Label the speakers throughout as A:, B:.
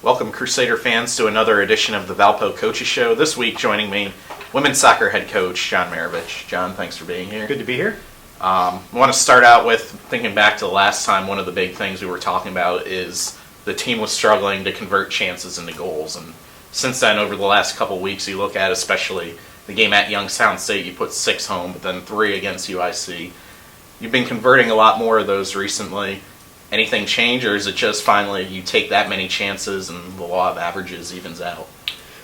A: Welcome, Crusader fans, to another edition of the Valpo Coaches Show. This week, joining me, women's soccer head coach John Marovich. John, thanks for being here.
B: Good to be here.
A: I want to start out with thinking back to the last time. One of the big things we were talking about is the team was struggling to convert chances into goals. And since then, over the last couple weeks, you look at especially the game at Youngstown State, you put 6 home, but then 3 against UIC. You've been converting a lot more of those recently. Anything change, or is it just finally you take that many chances and the law of averages evens out?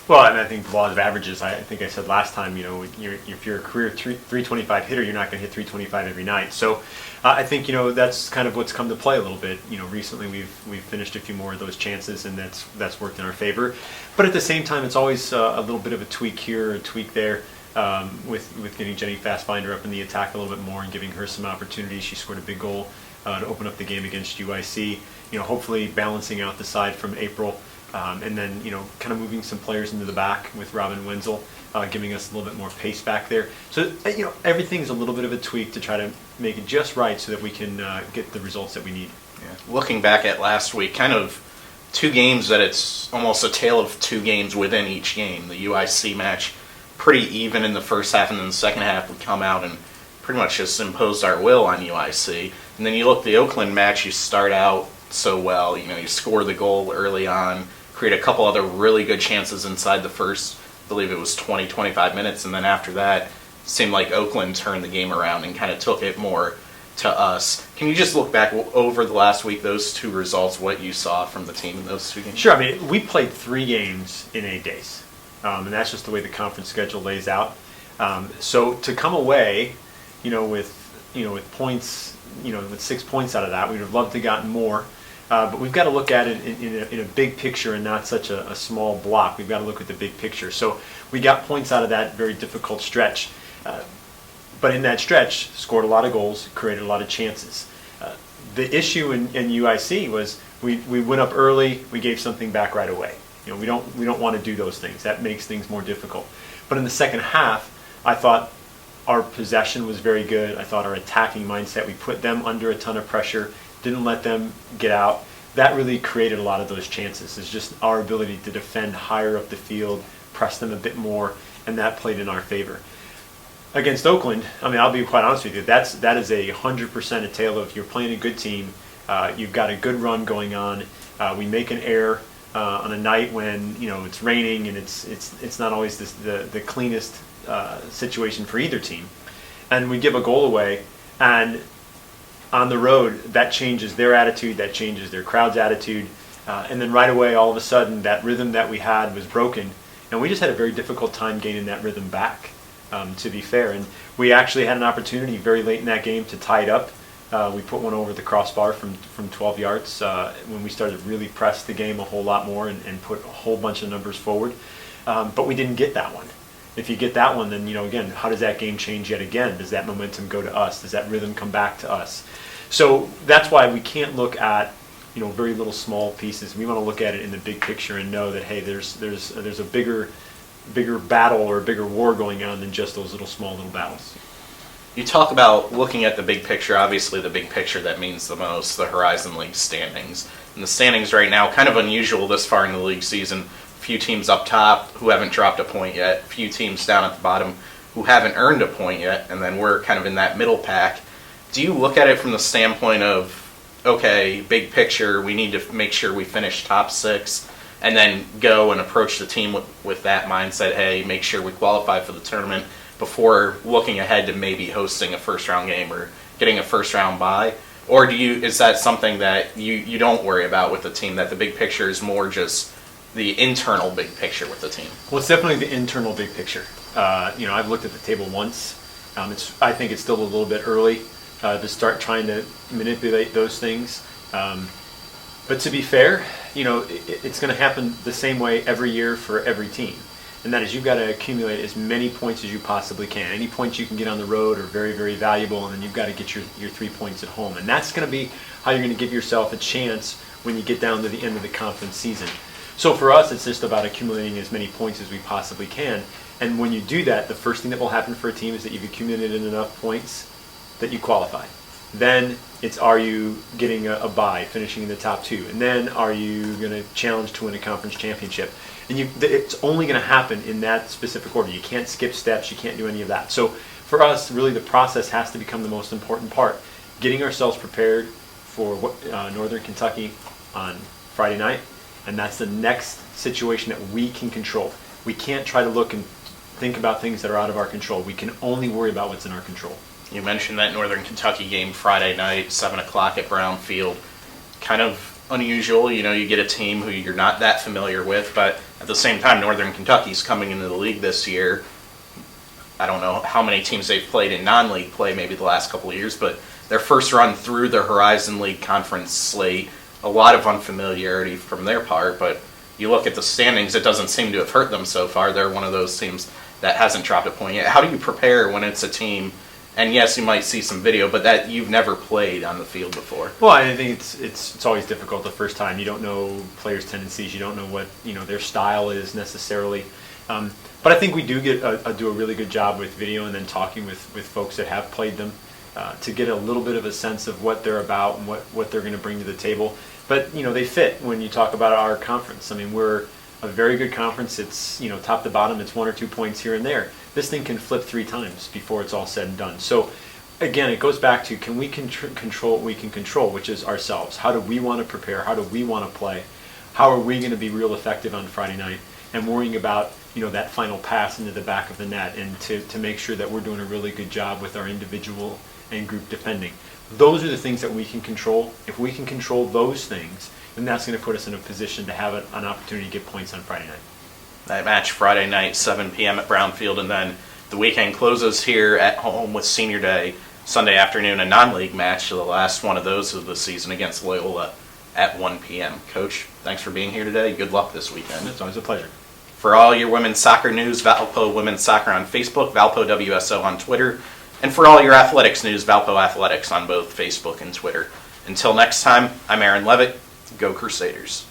B: Well, and I think the law of averages, I think I said last time, if you're a career 325 hitter, you're not going to hit 325 every night. So I think, that's kind of what's come to play a little bit. Recently we've finished a few more of those chances, and that's worked in our favor. But at the same time, it's always a little bit of a tweak here, a tweak there, with getting Jenny Fastbinder up in the attack a little bit more and giving her some opportunities. She scored a big goal to open up the game against UIC. Hopefully balancing out the side from April. And then, kind of moving some players into the back with Robin Wenzel, giving us a little bit more pace back there. So, everything's a little bit of a tweak to try to make it just right so that we can get the results that we need.
A: Yeah. Looking back at last week, kind of 2 games that it's almost a tale of 2 games within each game. The UIC match, pretty even in the first half, and then the second half we come out and pretty much just imposed our will on UIC. And then you look at the Oakland match, you start out so well. You score the goal early on, create a couple other really good chances inside the first, I believe it was 20, 25 minutes, and then after that, it seemed like Oakland turned the game around and kind of took it more to us. Can you just look back over the last week, those 2 results, what you saw from the team in those 2 games?
B: Sure. We played 3 games in 8 days, and that's just the way the conference schedule lays out. So to come away, with points, with 6 points out of that, we'd have loved to have gotten more. But we've got to look at it in a big picture and not such a small block. We've got to look at the big picture. So we got points out of that very difficult stretch. But in that stretch, scored a lot of goals, created a lot of chances. The issue in UIC was we went up early, we gave something back right away. We don't want to do those things. That makes things more difficult. But in the second half, I thought our possession was very good. I thought our attacking mindset, we put them under a ton of pressure, didn't let them get out. That really created a lot of those chances. It's just our ability to defend higher up the field, press them a bit more, and that played in our favor. Against Oakland, I'll be quite honest with you, that is 100% a tale of you're playing a good team, you've got a good run going on, we make an error on a night when it's raining and it's not always the cleanest situation for either team, and we give a goal away, and on the road, that changes their attitude, that changes their crowd's attitude, and then right away, all of a sudden, that rhythm that we had was broken, and we just had a very difficult time gaining that rhythm back, to be fair. And we actually had an opportunity very late in that game to tie it up. We put one over the crossbar from 12 yards when we started to really press the game a whole lot more and put a whole bunch of numbers forward, but we didn't get that one. If you get that one, then, again, how does that game change yet again? Does that momentum go to us? Does that rhythm come back to us? So that's why we can't look at, very little small pieces. We want to look at it in the big picture and know that, hey, there's a bigger battle or a bigger war going on than just those small little battles.
A: You talk about looking at the big picture. Obviously, the big picture that means the most, the Horizon League standings. And the standings right now, kind of unusual this far in the league season. Few teams up top who haven't dropped a point yet, few teams down at the bottom who haven't earned a point yet, and then we're kind of in that middle pack. Do you look at it from the standpoint of, okay, big picture, we need to make sure we finish top 6, and then go and approach the team with that mindset, hey, make sure we qualify for the tournament before looking ahead to maybe hosting a first-round game or getting a first-round bye? Or is that something that you don't worry about with the team, that the big picture is more just the internal big picture with the team?
B: Well, it's definitely the internal big picture. I've looked at the table once. I think it's still a little bit early to start trying to manipulate those things. But to be fair, it's going to happen the same way every year for every team. And that is, you've got to accumulate as many points as you possibly can. Any points you can get on the road are very, very valuable, and then you've got to get your 3 points at home. And that's going to be how you're going to give yourself a chance when you get down to the end of the conference season. So for us, it's just about accumulating as many points as we possibly can. And when you do that, the first thing that will happen for a team is that you've accumulated enough points that you qualify. Then it's, are you getting a bye, finishing in the top 2? And then are you going to challenge to win a conference championship? And it's only going to happen in that specific order. You can't skip steps. You can't do any of that. So for us, really, the process has to become the most important part. Getting ourselves prepared for Northern Kentucky on Friday night, and that's the next situation that we can control. We can't try to look and think about things that are out of our control. We can only worry about what's in our control.
A: You mentioned that Northern Kentucky game Friday night, 7 o'clock at Brown Field. Kind of unusual, you get a team who you're not that familiar with, but at the same time, Northern Kentucky's coming into the league this year. I don't know how many teams they've played in non-league play maybe the last couple of years, but their first run through the Horizon League Conference slate, a lot of unfamiliarity from their part, but you look at the standings, it doesn't seem to have hurt them so far. They're one of those teams that hasn't dropped a point yet. How do you prepare when it's a team, and yes, you might see some video, but that you've never played on the field before?
B: Well, I think it's always difficult the first time. You don't know players' tendencies. You don't know what their style is necessarily. But I think we do do a really good job with video and then talking with folks that have played them to get a little bit of a sense of what they're about and what they're going to bring to the table. But they fit when you talk about our conference. I mean, we're a very good conference. It's top to bottom. It's 1 or 2 points here and there. This thing can flip 3 times before it's all said and done. So again, it goes back to, can we control what we can control, which is ourselves. How do we want to prepare? How do we want to play? How are we going to be real effective on Friday night? And worrying about that final pass into the back of the net, and to make sure that we're doing a really good job with our individual and group defending. Those are the things that we can control. If we can control those things, then that's going to put us in a position to have an opportunity to get points on Friday night.
A: That match Friday night, 7 p.m. at Brown Field, and then the weekend closes here at home with Senior Day, Sunday afternoon, a non-league match, the last one of those of the season against Loyola at 1 p.m. Coach, thanks for being here today. Good luck this weekend.
B: It's always a pleasure.
A: For all your women's soccer news, Valpo Women's Soccer on Facebook, Valpo WSO on Twitter, and for all your athletics news, Valpo Athletics on both Facebook and Twitter. Until next time, I'm Aaron Levitt. Go Crusaders.